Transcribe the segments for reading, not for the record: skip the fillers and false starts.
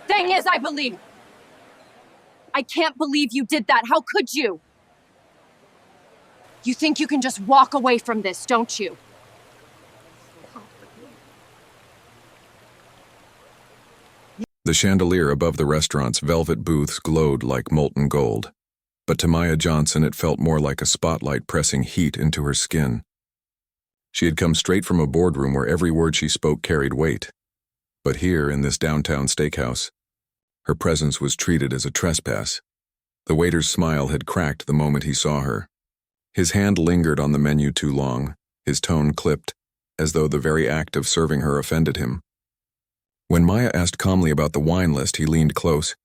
Thing is, I believe. I can't believe you did that. How could you? You think you can just walk away from this, don't you? The chandelier above the restaurant's velvet booths glowed like molten gold. But to Maya Johnson it felt more like a spotlight pressing heat into her skin. She had come straight from a boardroom where every word she spoke carried weight. But here, in this downtown steakhouse, her presence was treated as a trespass. The waiter's smile had cracked the moment he saw her. His hand lingered on the menu too long, his tone clipped, as though the very act of serving her offended him. When Maya asked calmly about the wine list, he leaned close,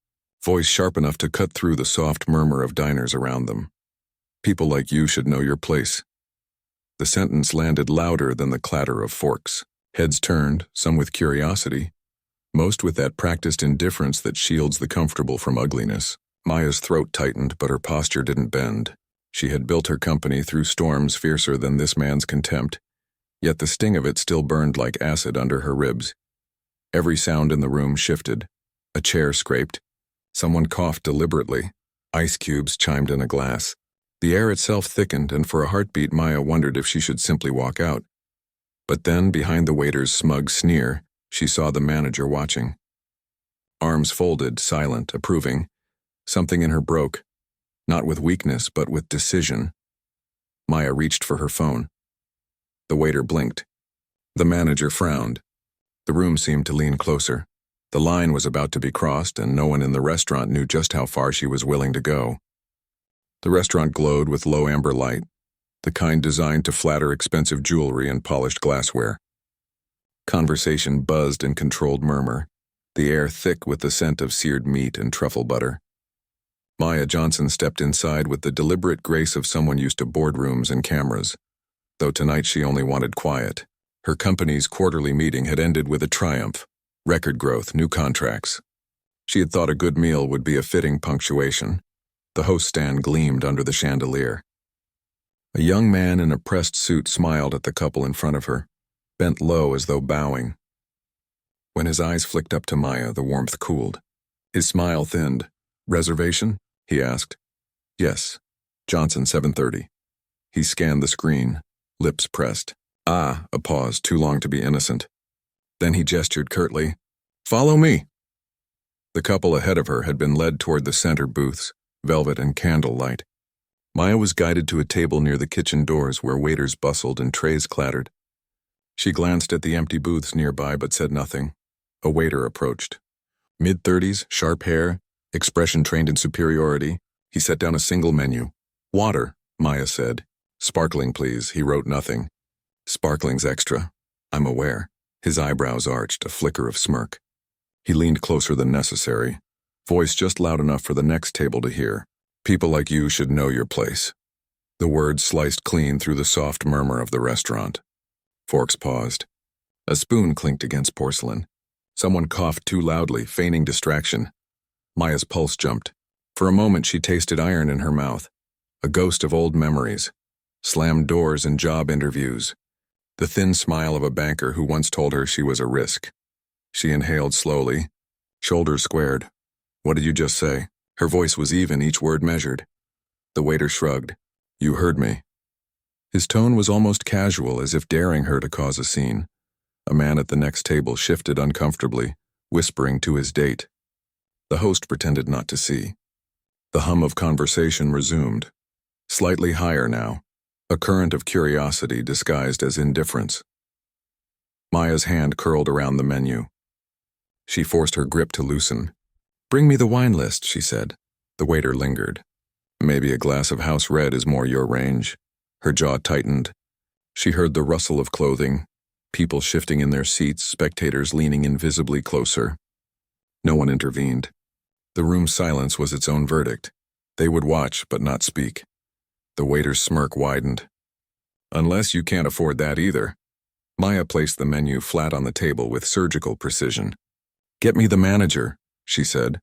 voice sharp enough to cut through the soft murmur of diners around them. People like you should know your place. The sentence landed louder than the clatter of forks. Heads turned, some with curiosity, most with that practiced indifference that shields the comfortable from ugliness. Maya's throat tightened, but her posture didn't bend. She had built her company through storms fiercer than this man's contempt, yet the sting of it still burned like acid under her ribs. Every sound in the room shifted. A chair scraped. Someone coughed deliberately. Ice cubes chimed in a glass. The air itself thickened, and for a heartbeat Maya wondered if she should simply walk out. But then, behind the waiter's smug sneer, she saw the manager watching. Arms folded, silent, approving. Something in her broke, not with weakness, but with decision. Maya reached for her phone. The waiter blinked. The manager frowned. The room seemed to lean closer. The line was about to be crossed, and no one in the restaurant knew just how far she was willing to go. The restaurant glowed with low amber light, the kind designed to flatter expensive jewelry and polished glassware. Conversation buzzed in controlled murmur, the air thick with the scent of seared meat and truffle butter. Maya Johnson stepped inside with the deliberate grace of someone used to boardrooms and cameras, though tonight she only wanted quiet. Her company's quarterly meeting had ended with a triumph. Record growth, new contracts. She had thought a good meal would be a fitting punctuation. The host stand gleamed under the chandelier. A young man in a pressed suit smiled at the couple in front of her, bent low as though bowing. When his eyes flicked up to Maya, the warmth cooled. His smile thinned. "Reservation?" he asked. "Yes. Johnson, 7:30. He scanned the screen, lips pressed. A pause, too long to be innocent. Then he gestured curtly, "Follow me." The couple ahead of her had been led toward the center booths, velvet and candlelight. Maya was guided to a table near the kitchen doors where waiters bustled and trays clattered. She glanced at the empty booths nearby but said nothing. A waiter approached. Mid-30s, sharp hair, expression trained in superiority. He set down a single menu. "Water," Maya said. "Sparkling, please." He wrote nothing. "Sparkling's extra. I'm aware." His eyebrows arched, a flicker of smirk. He leaned closer than necessary, voice just loud enough for the next table to hear. "People like you should know your place." The words sliced clean through the soft murmur of the restaurant. Forks paused. A spoon clinked against porcelain. Someone coughed too loudly, feigning distraction. Maya's pulse jumped. For a moment she tasted iron in her mouth, a ghost of old memories, slammed doors and job interviews, the thin smile of a banker who once told her she was a risk. She inhaled slowly, shoulders squared. "What did you just say?" Her voice was even, each word measured. The waiter shrugged. "You heard me." His tone was almost casual, as if daring her to cause a scene. A man at the next table shifted uncomfortably, whispering to his date. The host pretended not to see. The hum of conversation resumed. Slightly higher now, a current of curiosity disguised as indifference. Maya's hand curled around the menu. She forced her grip to loosen. "Bring me the wine list," she said. The waiter lingered. "Maybe a glass of house red is more your range." Her jaw tightened. She heard the rustle of clothing, people shifting in their seats, spectators leaning invisibly closer. No one intervened. The room's silence was its own verdict. They would watch, but not speak. The waiter's smirk widened. "Unless you can't afford that either." Maya placed the menu flat on the table with surgical precision. "Get me the manager," she said.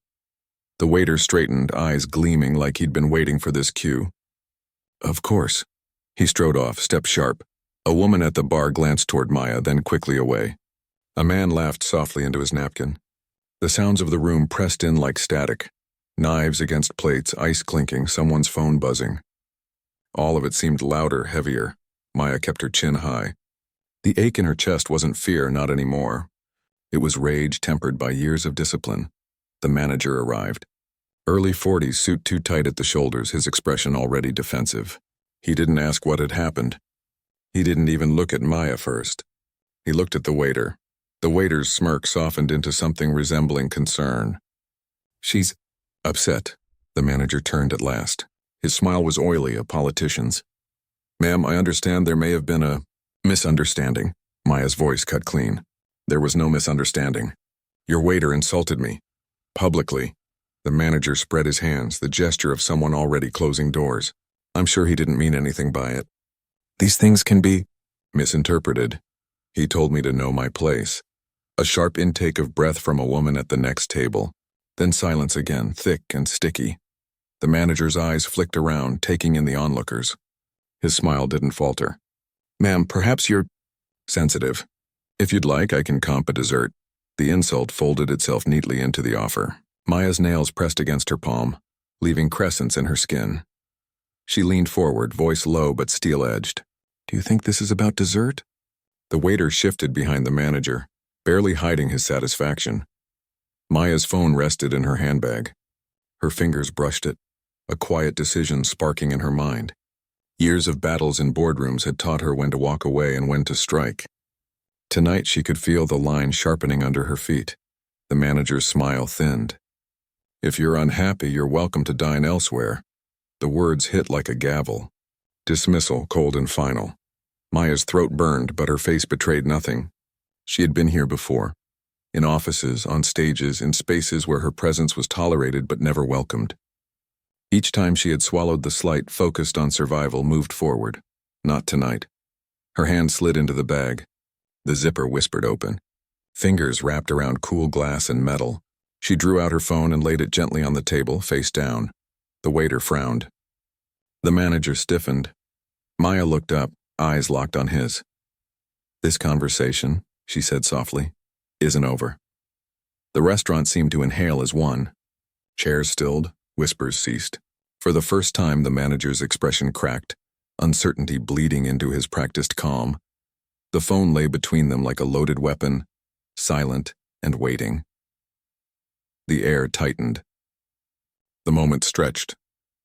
The waiter straightened, eyes gleaming like he'd been waiting for this cue. "Of course." He strode off, step sharp. A woman at the bar glanced toward Maya, then quickly away. A man laughed softly into his napkin. The sounds of the room pressed in like static. Knives against plates, ice clinking, someone's phone buzzing. All of it seemed louder, heavier. Maya kept her chin high. The ache in her chest wasn't fear, not anymore. It was rage tempered by years of discipline. The manager arrived. Early 40s, suit too tight at the shoulders, his expression already defensive. He didn't ask what had happened. He didn't even look at Maya first. He looked at the waiter. The waiter's smirk softened into something resembling concern. "She's upset." The manager turned at last. His smile was oily, a politician's. "Ma'am, I understand there may have been a misunderstanding." Maya's voice cut clean. "There was no misunderstanding. Your waiter insulted me. Publicly." The manager spread his hands, the gesture of someone already closing doors. "I'm sure he didn't mean anything by it. These things can be misinterpreted. He told me to know my place." A sharp intake of breath from a woman at the next table. Then silence again, thick and sticky. The manager's eyes flicked around, taking in the onlookers. His smile didn't falter. "Ma'am, perhaps you're sensitive. If you'd like, I can comp a dessert." The insult folded itself neatly into the offer. Maya's nails pressed against her palm, leaving crescents in her skin. She leaned forward, voice low but steel-edged. "Do you think this is about dessert?" The waiter shifted behind the manager, barely hiding his satisfaction. Maya's phone rested in her handbag. Her fingers brushed it, a quiet decision sparking in her mind. Years of battles in boardrooms had taught her when to walk away and when to strike. Tonight she could feel the line sharpening under her feet. The manager's smile thinned. "If you're unhappy, you're welcome to dine elsewhere." The words hit like a gavel. Dismissal, cold and final. Maya's throat burned, but her face betrayed nothing. She had been here before. In offices, on stages, in spaces where her presence was tolerated but never welcomed. Each time she had swallowed the slight, focused on survival, moved forward. Not tonight. Her hand slid into the bag. The zipper whispered open. Fingers wrapped around cool glass and metal. She drew out her phone and laid it gently on the table, face down. The waiter frowned. The manager stiffened. Maya looked up, eyes locked on his. "This conversation," she said softly, "isn't over." The restaurant seemed to inhale as one. Chairs stilled, whispers ceased. For the first time, the manager's expression cracked, uncertainty bleeding into his practiced calm. The phone lay between them like a loaded weapon, silent and waiting. The air tightened. The moment stretched,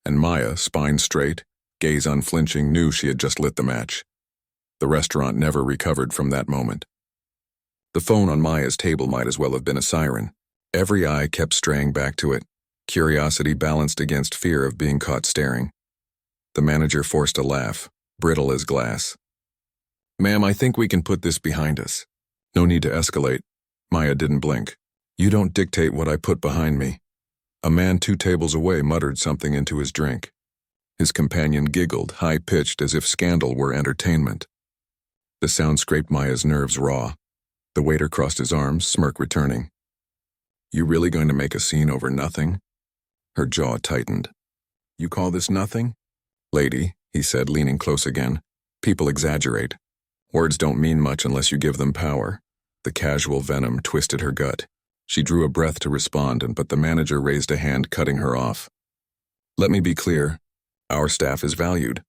and Maya, spine straight, gaze unflinching, knew she had just lit the match. The restaurant never recovered from that moment. The phone on Maya's table might as well have been a siren. Every eye kept straying back to it, curiosity balanced against fear of being caught staring. The manager forced a laugh, brittle as glass. "Ma'am, I think we can put this behind us." "No need to escalate." Maya didn't blink. "You don't dictate what I put behind me." A man 2 tables away muttered something into his drink. His companion giggled, high-pitched as if scandal were entertainment. The sound scraped Maya's nerves raw. The waiter crossed his arms, smirk returning. "You really going to make a scene over nothing?" Her jaw tightened. "You call this nothing?" "Lady," he said, leaning close again, "people exaggerate. Words don't mean much unless you give them power." The casual venom twisted her gut. She drew a breath to respond, but the manager raised a hand, cutting her off. "Let me be clear. Our staff is valued.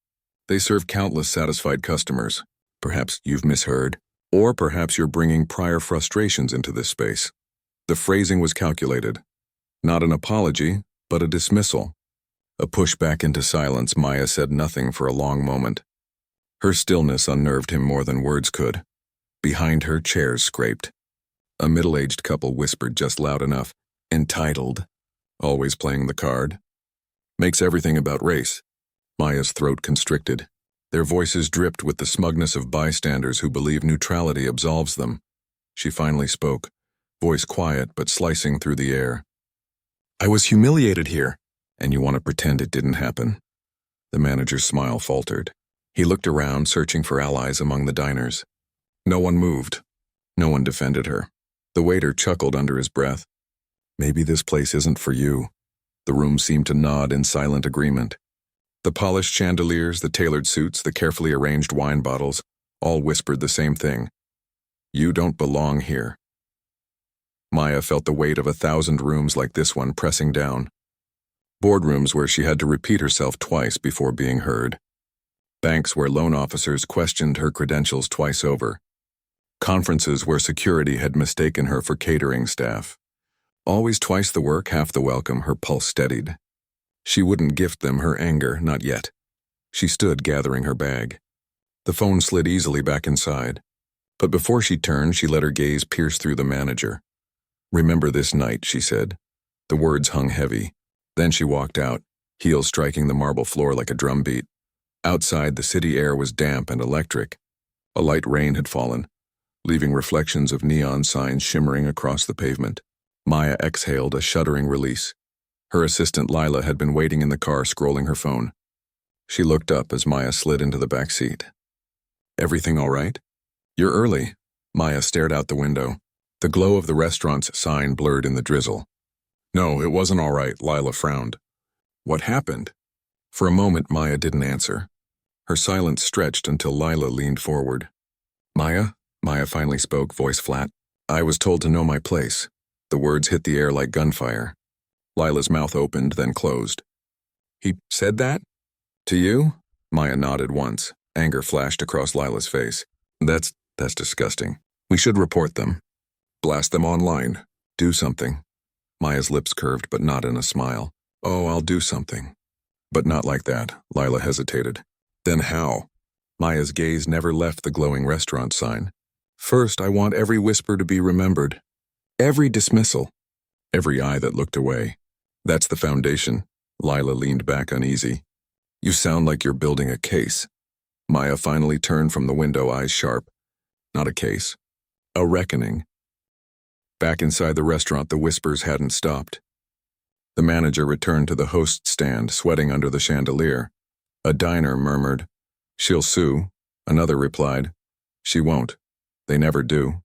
They serve countless satisfied customers. Perhaps you've misheard, or perhaps you're bringing prior frustrations into this space." The phrasing was calculated. Not an apology, but a dismissal. A push back into silence. Maya said nothing for a long moment. Her stillness unnerved him more than words could. Behind her, chairs scraped. A middle-aged couple whispered just loud enough. "Entitled. Always playing the card. Makes everything about race." Maya's throat constricted. Their voices dripped with the smugness of bystanders who believe neutrality absolves them. She finally spoke, voice quiet but slicing through the air. "I was humiliated here, and you want to pretend it didn't happen?" The manager's smile faltered. He looked around, searching for allies among the diners. No one moved. No one defended her. The waiter chuckled under his breath. "Maybe this place isn't for you." The room seemed to nod in silent agreement. The polished chandeliers, the tailored suits, the carefully arranged wine bottles, all whispered the same thing. "You don't belong here." Maya felt the weight of 1,000 rooms like this one pressing down. Boardrooms where she had to repeat herself twice before being heard. Banks where loan officers questioned her credentials twice over. Conferences where security had mistaken her for catering staff. Always twice the work, half the welcome, her pulse steadied. She wouldn't gift them her anger, not yet. She stood gathering her bag. The phone slid easily back inside. But before she turned, she let her gaze pierce through the manager. "Remember this night," she said. The words hung heavy. Then she walked out, heels striking the marble floor like a drumbeat. Outside, the city air was damp and electric. A light rain had fallen, leaving reflections of neon signs shimmering across the pavement. Maya exhaled a shuddering release. Her assistant Lila had been waiting in the car scrolling her phone. She looked up as Maya slid into the back seat. "Everything all right?" "You're early." Maya stared out the window. The glow of the restaurant's sign blurred in the drizzle. "No, it wasn't all right," Lila frowned. "What happened?" For a moment, Maya didn't answer. Her silence stretched until Lila leaned forward. "Maya?" Maya finally spoke, voice flat. "I was told to know my place." The words hit the air like gunfire. Lila's mouth opened, then closed. "He said that? To you?" Maya nodded once. Anger flashed across Lila's face. That's disgusting. We should report them. Blast them online. Do something." Maya's lips curved, but not in a smile. "Oh, I'll do something." "But not like that," Lila hesitated. "Then how?" Maya's gaze never left the glowing restaurant sign. "First, I want every whisper to be remembered. Every dismissal. Every eye that looked away. That's the foundation." Lila leaned back uneasy. "You sound like you're building a case." Maya finally turned from the window, eyes sharp. "Not a case. A reckoning." Back inside the restaurant, the whispers hadn't stopped. The manager returned to the host stand, sweating under the chandelier. A diner murmured, "She'll sue." Another replied, "She won't. They never do."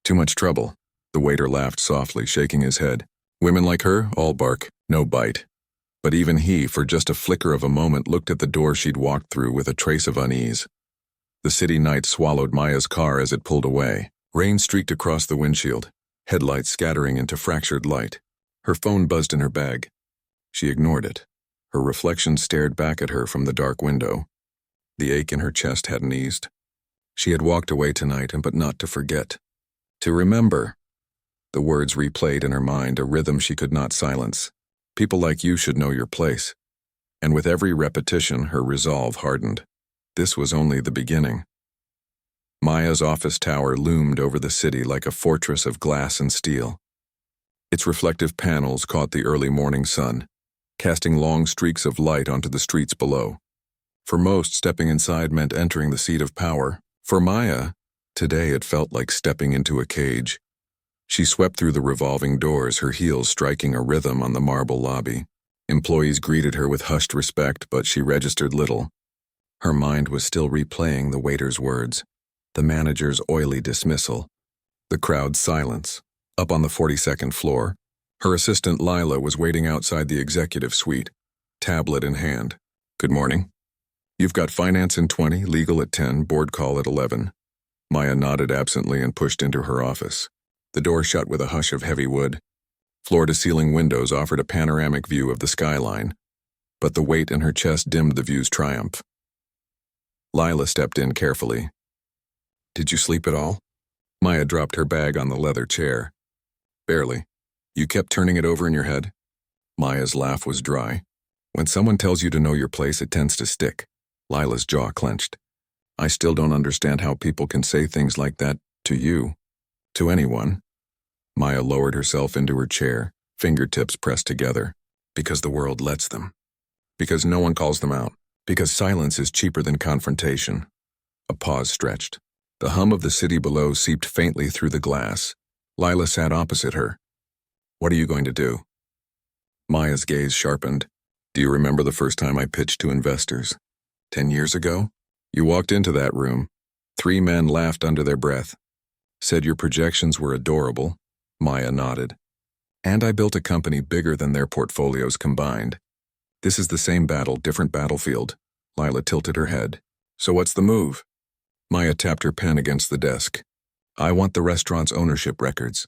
"Too much trouble." The waiter laughed softly, shaking his head. "Women like her, all bark, no bite." But even he, for just a flicker of a moment, looked at the door she'd walked through with a trace of unease. The city night swallowed Maya's car as it pulled away. Rain streaked across the windshield, headlights scattering into fractured light. Her phone buzzed in her bag. She ignored it. Her reflection stared back at her from the dark window. The ache in her chest hadn't eased. She had walked away tonight, but not to forget. To remember. The words replayed in her mind, a rhythm she could not silence. People like you should know your place. And with every repetition, her resolve hardened. This was only the beginning. Maya's office tower loomed over the city like a fortress of glass and steel. Its reflective panels caught the early morning sun, casting long streaks of light onto the streets below. For most, stepping inside meant entering the seat of power. For Maya, today it felt like stepping into a cage. She swept through the revolving doors, her heels striking a rhythm on the marble lobby. Employees greeted her with hushed respect, but she registered little. Her mind was still replaying the waiter's words, the manager's oily dismissal, the crowd's silence. Up on the 42nd floor, her assistant Lila was waiting outside the executive suite, tablet in hand. "Good morning. You've got finance in 20, legal at 10, board call at 11. Maya nodded absently and pushed into her office. The door shut with a hush of heavy wood. Floor-to-ceiling windows offered a panoramic view of the skyline, but the weight in her chest dimmed the view's triumph. Lila stepped in carefully. "Did you sleep at all?" Maya dropped her bag on the leather chair. "Barely. You kept turning it over in your head?" Maya's laugh was dry. "When someone tells you to know your place, it tends to stick." Lila's jaw clenched. "I still don't understand how people can say things like that to you. To anyone." Maya lowered herself into her chair, fingertips pressed together. "Because the world lets them. Because no one calls them out. Because silence is cheaper than confrontation." A pause stretched. The hum of the city below seeped faintly through the glass. Lila sat opposite her. "What are you going to do?" Maya's gaze sharpened. "Do you remember the first time I pitched to investors? 10 years ago? You walked into that room. 3 men laughed under their breath. Said your projections were adorable." Maya nodded. "And I built a company bigger than their portfolios combined. This is the same battle, different battlefield." Lila tilted her head. "So what's the move?" Maya tapped her pen against the desk. "I want the restaurant's ownership records.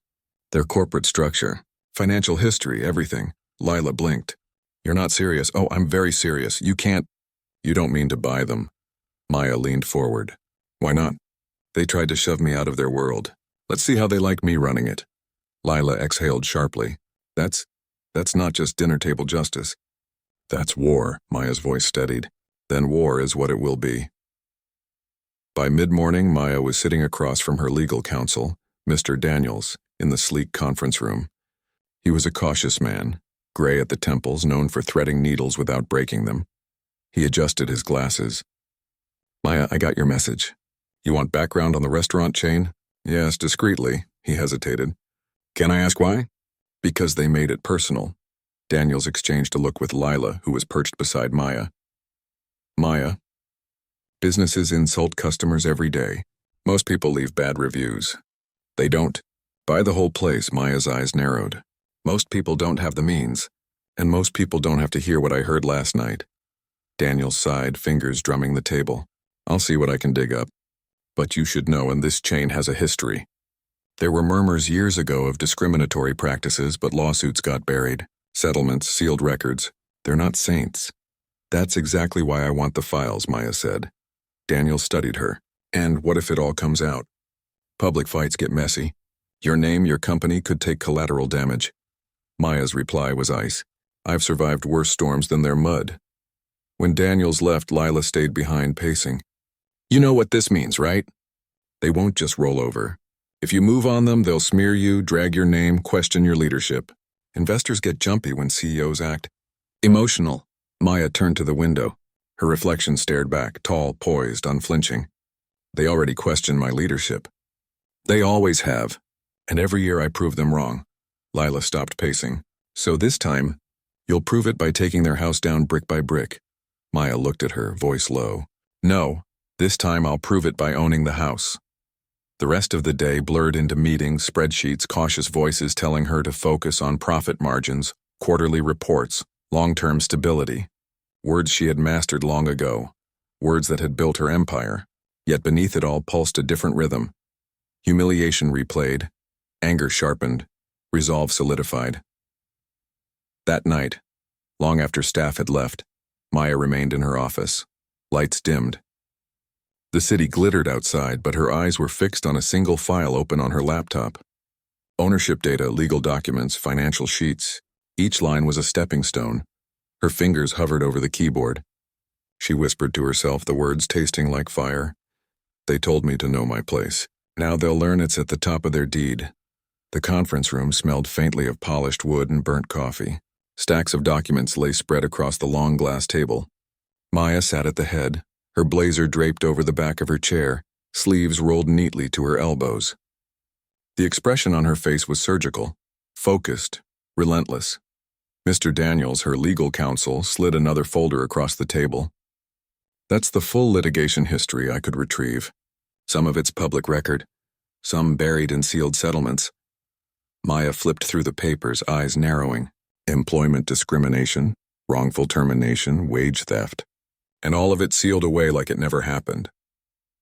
Their corporate structure, financial history, everything. Lila blinked. You're not serious. Oh, I'm very serious. You can't. You don't mean to buy them. Maya leaned forward. Why not? They tried to shove me out of their world. Let's see how they like me running it. Lila exhaled sharply. That's not just dinner table justice. That's war, Maya's voice steadied. Then war is what it will be. By mid-morning, Maya was sitting across from her legal counsel, Mr. Daniels, in the sleek conference room. He was a cautious man, gray at the temples, known for threading needles without breaking them. He adjusted his glasses. Maya, I got your message. You want background on the restaurant chain? Yes, discreetly, he hesitated. Can I ask why? Because they made it personal. Daniels exchanged a look with Lila, who was perched beside Maya. Maya, businesses insult customers every day. Most people leave bad reviews. They don't. By the whole place, Maya's eyes narrowed. Most people don't have the means, and most people don't have to hear what I heard last night. Daniels sighed, fingers drumming the table. I'll see what I can dig up. But you should know, and this chain has a history. There were murmurs years ago of discriminatory practices, but lawsuits got buried. Settlements, sealed records. They're not saints. That's exactly why I want the files, Maya said. Daniel studied her. And what if it all comes out? Public fights get messy. Your name, your company could take collateral damage. Maya's reply was ice. I've survived worse storms than their mud. When Daniels left, Lila stayed behind, pacing. You know what this means, right? They won't just roll over. If you move on them, they'll smear you, drag your name, question your leadership. Investors get jumpy when CEOs act emotional. Maya turned to the window. Her reflection stared back, tall, poised, unflinching. They already question my leadership. They always have. And every year I prove them wrong. Lila stopped pacing. So this time, you'll prove it by taking their house down brick by brick. Maya looked at her, voice low. No, this time I'll prove it by owning the house. The rest of the day blurred into meetings, spreadsheets, cautious voices telling her to focus on profit margins, quarterly reports, long-term stability. Words she had mastered long ago. Words that had built her empire. Yet beneath it all pulsed a different rhythm. Humiliation replayed. Anger sharpened. Resolve solidified. That night, long after staff had left, Maya remained in her office. Lights dimmed. The city glittered outside, but her eyes were fixed on a single file open on her laptop. Ownership data, legal documents, financial sheets. Each line was a stepping stone. Her fingers hovered over the keyboard. She whispered to herself, the words tasting like fire. They told me to know my place. Now they'll learn it's at the top of their deed. The conference room smelled faintly of polished wood and burnt coffee. Stacks of documents lay spread across the long glass table. Maya sat at the head, her blazer draped over the back of her chair, sleeves rolled neatly to her elbows. The expression on her face was surgical, focused, relentless. Mr. Daniels, her legal counsel, slid another folder across the table. That's the full litigation history I could retrieve. Some of it's public record, some buried in sealed settlements. Maya flipped through the papers, eyes narrowing. Employment discrimination, wrongful termination, wage theft. And all of it sealed away like it never happened.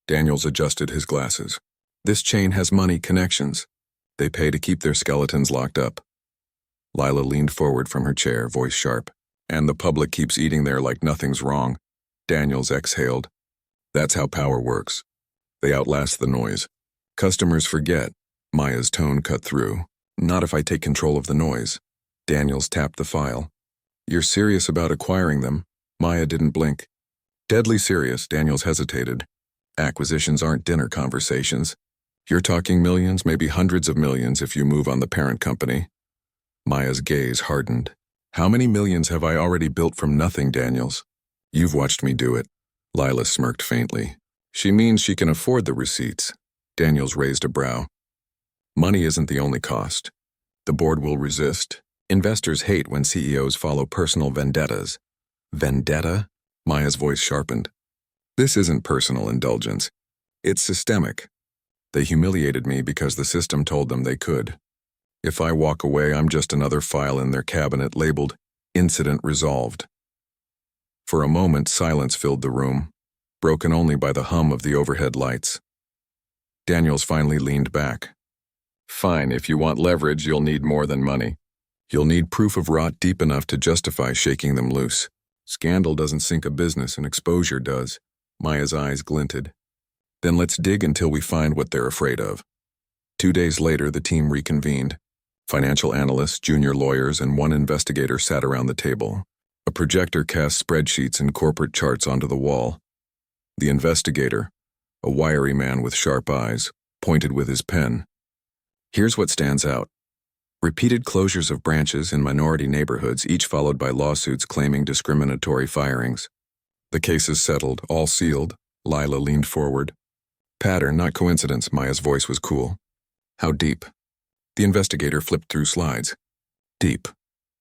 Daniels adjusted his glasses. This chain has money connections. They pay to keep their skeletons locked up. Lila leaned forward from her chair, voice sharp. And the public keeps eating there like nothing's wrong. Daniels exhaled. That's how power works. They outlast the noise. Customers forget. Maya's tone cut through. Not if I take control of the noise. Daniels tapped the file. You're serious about acquiring them? Maya didn't blink. Deadly serious, Daniels hesitated. Acquisitions aren't dinner conversations. You're talking millions, maybe hundreds of millions if you move on the parent company. Maya's gaze hardened. How many millions have I already built from nothing, Daniels? You've watched me do it. Lila smirked faintly. She means she can afford the receipts. Daniels raised a brow. Money isn't the only cost. The board will resist. Investors hate when CEOs follow personal vendettas. Vendetta? Maya's voice sharpened. This isn't personal indulgence. It's systemic. They humiliated me because the system told them they could. If I walk away, I'm just another file in their cabinet labeled Incident Resolved. For a moment, silence filled the room, broken only by the hum of the overhead lights. Daniels finally leaned back. Fine, if you want leverage, you'll need more than money. You'll need proof of rot deep enough to justify shaking them loose. Scandal doesn't sink a business, and exposure does. Maya's eyes glinted. Then let's dig until we find what they're afraid of. 2 days later, the team reconvened. Financial analysts, junior lawyers, and one investigator sat around the table. A projector cast spreadsheets and corporate charts onto the wall. The investigator, a wiry man with sharp eyes, pointed with his pen. Here's what stands out. Repeated closures of branches in minority neighborhoods, each followed by lawsuits claiming discriminatory firings. The case is settled, all sealed. Lila leaned forward. Pattern, not coincidence. Maya's voice was cool. How deep? The investigator flipped through slides. Deep.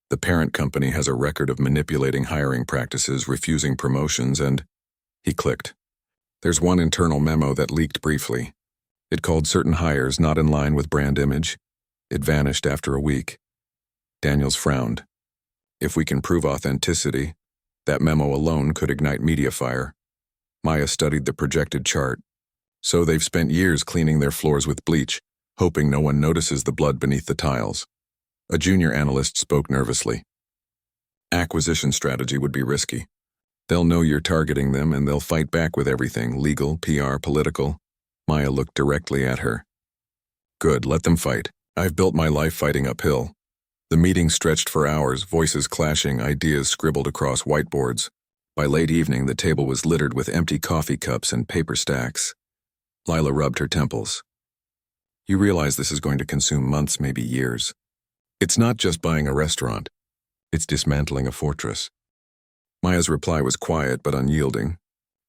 The parent company has a record of manipulating hiring practices, refusing promotions, and... He clicked. There's one internal memo that leaked briefly. It called certain hires not in line with brand image. It vanished after a week. Daniels frowned. If we can prove authenticity, that memo alone could ignite media fire. Maya studied the projected chart. So they've spent years cleaning their floors with bleach, hoping no one notices the blood beneath the tiles. A junior analyst spoke nervously. Acquisition strategy would be risky. They'll know you're targeting them and they'll fight back with everything, legal, PR, political. Maya looked directly at her. Good, let them fight. I've built my life fighting uphill. The meeting stretched for hours, voices clashing, ideas scribbled across whiteboards. By late evening, the table was littered with empty coffee cups and paper stacks. Lila rubbed her temples. You realize this is going to consume months, maybe years. It's not just buying a restaurant. It's dismantling a fortress. Maya's reply was quiet but unyielding.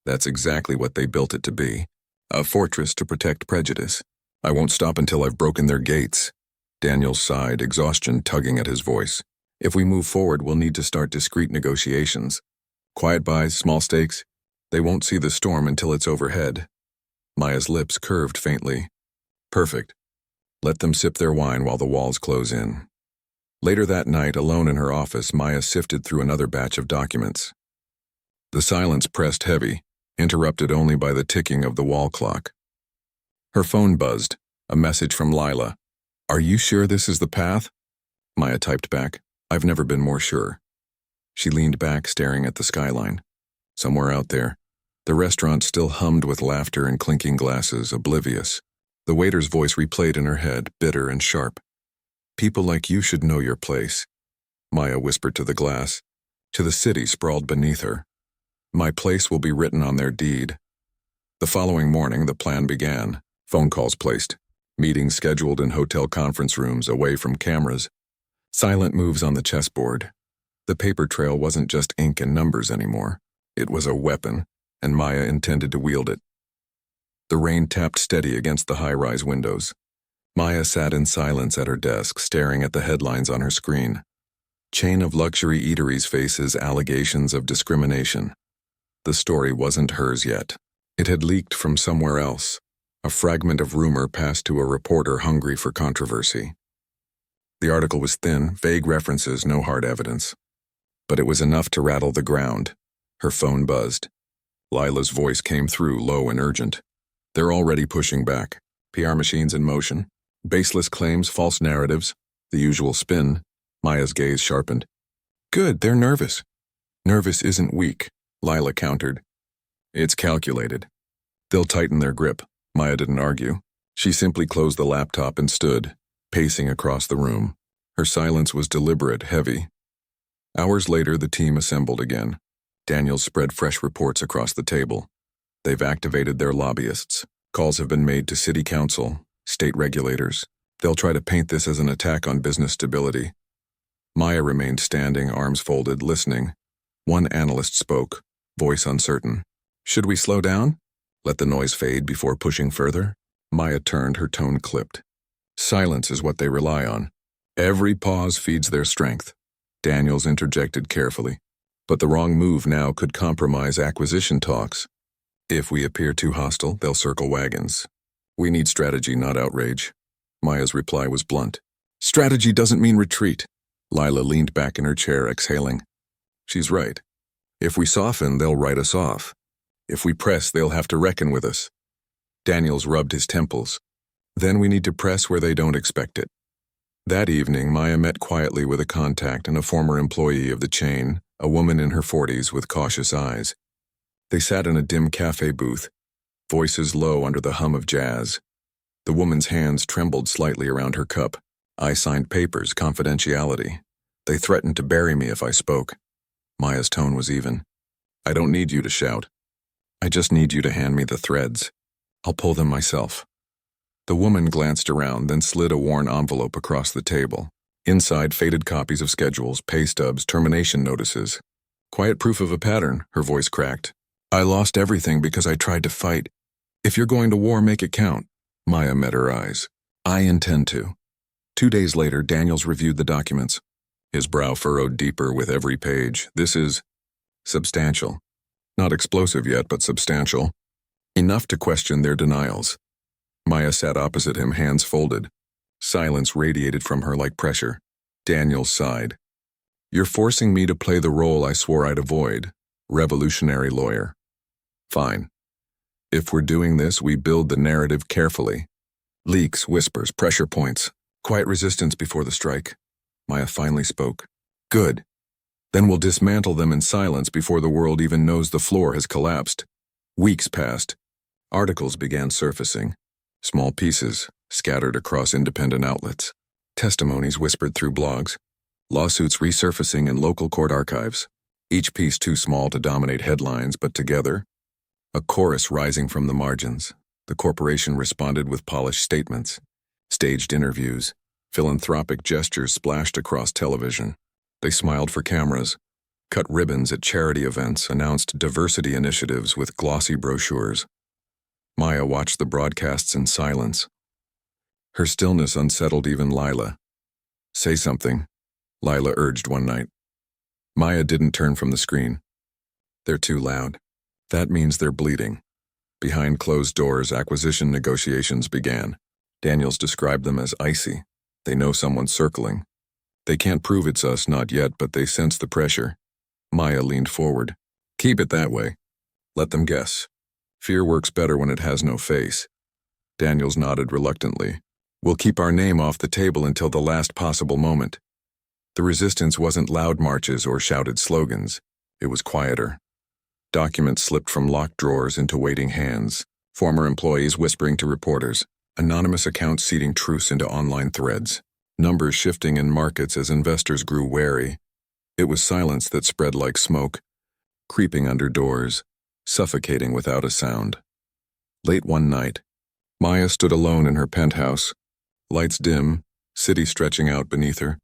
That's exactly what they built it to be. A fortress to protect prejudice. I won't stop until I've broken their gates. Daniels sighed, exhaustion tugging at his voice. If we move forward, we'll need to start discreet negotiations. Quiet buys, small stakes. They won't see the storm until it's overhead. Maya's lips curved faintly. Perfect. Let them sip their wine while the walls close in. Later that night, alone in her office, Maya sifted through another batch of documents. The silence pressed heavy, interrupted only by the ticking of the wall clock. Her phone buzzed, a message from Lila. Are you sure this is the path? Maya typed back, I've never been more sure. She leaned back, staring at the skyline. Somewhere out there, the restaurant still hummed with laughter and clinking glasses, oblivious. The waiter's voice replayed in her head, bitter and sharp. People like you should know your place. Maya whispered to the glass, to the city sprawled beneath her. My place will be written on their deed. The following morning, the plan began. Phone calls placed. Meetings scheduled in hotel conference rooms, away from cameras. Silent moves on the chessboard. The paper trail wasn't just ink and numbers anymore. It was a weapon, and Maya intended to wield it. The rain tapped steady against the high-rise windows. Maya sat in silence at her desk, staring at the headlines on her screen. Chain of luxury eateries faces allegations of discrimination. The story wasn't hers yet. It had leaked from somewhere else. A fragment of rumor passed to a reporter hungry for controversy. The article was thin, vague references, no hard evidence. But it was enough to rattle the ground. Her phone buzzed. Lila's voice came through, low and urgent. They're already pushing back. PR machines in motion. Baseless claims, false narratives. The usual spin. Maya's gaze sharpened. Good, they're nervous. Nervous isn't weak, Lila countered. It's calculated. They'll tighten their grip. Maya didn't argue. She simply closed the laptop and stood, pacing across the room. Her silence was deliberate, heavy. Hours later, the team assembled again. Daniels spread fresh reports across the table. They've activated their lobbyists. Calls have been made to city council, state regulators. They'll try to paint this as an attack on business stability. Maya remained standing, arms folded, listening. One analyst spoke, voice uncertain. Should we slow down? Let the noise fade before pushing further? Maya turned, her tone clipped. Silence is what they rely on. Every pause feeds their strength. Daniels interjected carefully. But the wrong move now could compromise acquisition talks. If we appear too hostile, they'll circle wagons. We need strategy, not outrage. Maya's reply was blunt. Strategy doesn't mean retreat. Lila leaned back in her chair, exhaling. She's right. If we soften, they'll write us off. If we press, they'll have to reckon with us. Daniels rubbed his temples. Then we need to press where they don't expect it. That evening, Maya met quietly with a contact and a former employee of the chain, a woman in her 40s with cautious eyes. They sat in a dim cafe booth, voices low under the hum of jazz. The woman's hands trembled slightly around her cup. I signed papers, confidentiality. They threatened to bury me if I spoke. Maya's tone was even. I don't need you to shout. I just need you to hand me the threads. I'll pull them myself. The woman glanced around, then slid a worn envelope across the table. Inside, faded copies of schedules, pay stubs, termination notices. Quiet proof of a pattern, her voice cracked. I lost everything because I tried to fight. If you're going to war, make it count. Maya met her eyes. I intend to. 2 days later, Daniels reviewed the documents. His brow furrowed deeper with every page. This is substantial. Not explosive yet, but substantial. Enough to question their denials. Maya sat opposite him, hands folded. Silence radiated from her like pressure. Daniels sighed. You're forcing me to play the role I swore I'd avoid. Revolutionary lawyer. Fine. If we're doing this, we build the narrative carefully. Leaks, whispers, pressure points. Quiet resistance before the strike. Maya finally spoke. Good. Then we'll dismantle them in silence before the world even knows the floor has collapsed. Weeks passed. Articles began surfacing. Small pieces, scattered across independent outlets. Testimonies whispered through blogs. Lawsuits resurfacing in local court archives. Each piece too small to dominate headlines, but together, a chorus rising from the margins. The corporation responded with polished statements. Staged interviews. Philanthropic gestures splashed across television. They smiled for cameras, cut ribbons at charity events, announced diversity initiatives with glossy brochures. Maya watched the broadcasts in silence. Her stillness unsettled even Lila. Say something, Lila urged one night. Maya didn't turn from the screen. They're too loud. That means they're bleeding. Behind closed doors, acquisition negotiations began. Daniels described them as icy. They know someone's circling. They can't prove it's us, not yet, but they sense the pressure. Maya leaned forward. Keep it that way. Let them guess. Fear works better when it has no face. Daniels nodded reluctantly. We'll keep our name off the table until the last possible moment. The resistance wasn't loud marches or shouted slogans. It was quieter. Documents slipped from locked drawers into waiting hands. Former employees whispering to reporters. Anonymous accounts seeding truce into online threads. Numbers shifting in markets as investors grew wary. It was silence that spread like smoke, creeping under doors, suffocating without a sound. Late one night, Maya stood alone in her penthouse. Lights dim, city stretching out beneath her.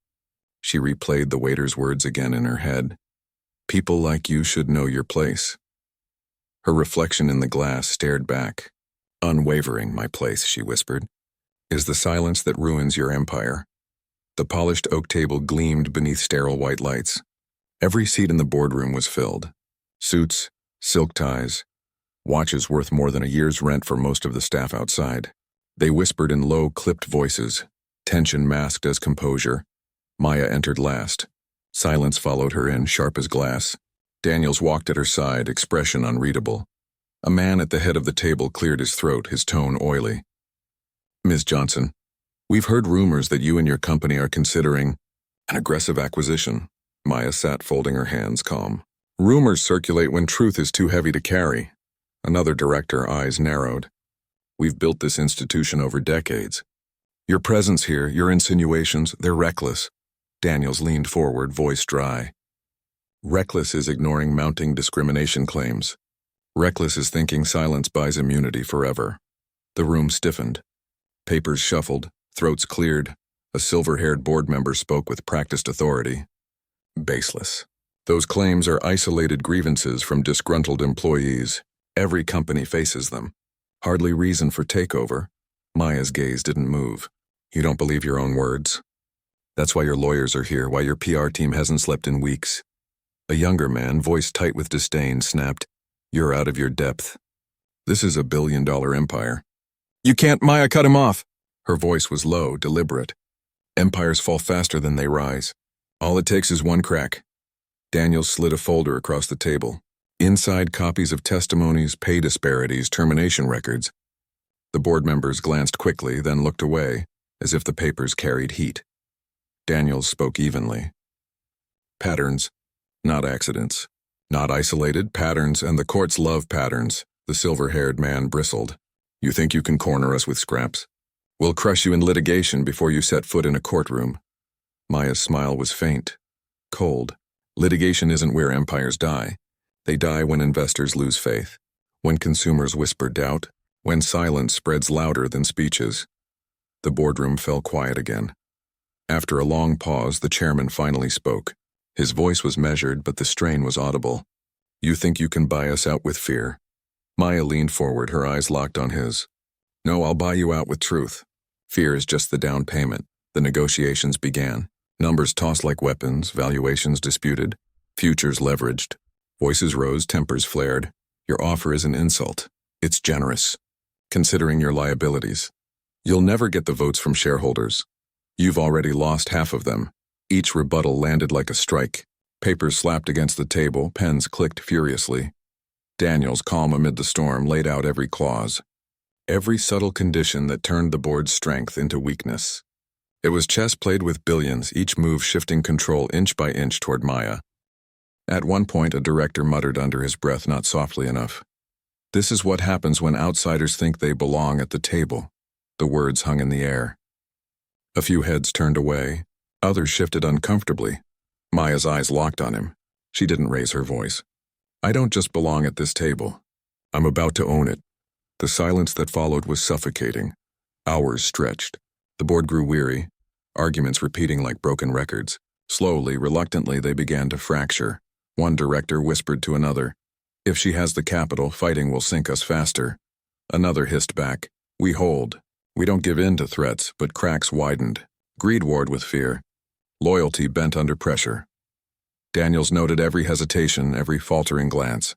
She replayed the waiter's words again in her head. People like you should know your place. Her reflection in the glass stared back. Unwavering, my place, she whispered, is the silence that ruins your empire. The polished oak table gleamed beneath sterile white lights. Every seat in the boardroom was filled. Suits, silk ties, watches worth more than a year's rent for most of the staff outside. They whispered in low, clipped voices, tension masked as composure. Maya entered last. Silence followed her in, sharp as glass. Daniels walked at her side, expression unreadable. A man at the head of the table cleared his throat, his tone oily. Ms. Johnson, we've heard rumors that you and your company are considering an aggressive acquisition. Maya sat folding her hands, calm. Rumors circulate when truth is too heavy to carry. Another director, eyes narrowed. We've built this institution over decades. Your presence here, your insinuations, they're reckless. Daniels leaned forward, voice dry. Reckless is ignoring mounting discrimination claims. Reckless is thinking silence buys immunity forever. The room stiffened. Papers shuffled, throats cleared. A silver-haired board member spoke with practiced authority. Baseless. Those claims are isolated grievances from disgruntled employees. Every company faces them. Hardly reason for takeover. Maya's gaze didn't move. You don't believe your own words? That's why your lawyers are here, why your PR team hasn't slept in weeks. A younger man, voice tight with disdain, snapped, You're out of your depth. This is a billion-dollar empire. You can't, Maya, cut him off. Her voice was low, deliberate. Empires fall faster than they rise. All it takes is one crack. Daniels slid a folder across the table. Inside, copies of testimonies, pay disparities, termination records. The board members glanced quickly, then looked away, as if the papers carried heat. Daniels spoke evenly. Patterns, not accidents. Not isolated patterns, and the courts love patterns. The silver-haired man bristled. You think you can corner us with scraps? We'll crush you in litigation before you set foot in a courtroom. Maya's smile was faint, cold. Litigation isn't where empires die. They die when investors lose faith, when consumers whisper doubt, when silence spreads louder than speeches. The boardroom fell quiet again. After a long pause, the chairman finally spoke. His voice was measured, but the strain was audible. You think you can buy us out with fear? Maya leaned forward, her eyes locked on his. No, I'll buy you out with truth. Fear is just the down payment. The negotiations began. Numbers tossed like weapons, valuations disputed, futures leveraged. Voices rose, tempers flared. Your offer is an insult. It's generous, considering your liabilities. You'll never get the votes from shareholders. You've already lost half of them. Each rebuttal landed like a strike. Papers slapped against the table, pens clicked furiously. Daniels, calm amid the storm, laid out every clause. Every subtle condition that turned the board's strength into weakness. It was chess played with billions, each move shifting control inch by inch toward Maya. At one point, a director muttered under his breath, not softly enough. This is what happens when outsiders think they belong at the table. The words hung in the air. A few heads turned away. Others shifted uncomfortably. Maya's eyes locked on him. She didn't raise her voice. I don't just belong at this table. I'm about to own it. The silence that followed was suffocating. Hours stretched. The board grew weary, arguments repeating like broken records. Slowly, reluctantly, they began to fracture. One director whispered to another, if she has the capital, fighting will sink us faster. Another hissed back, we hold. We don't give in to threats, but cracks widened. Greed warred with fear. Loyalty bent under pressure. Daniels noted every hesitation, every faltering glance.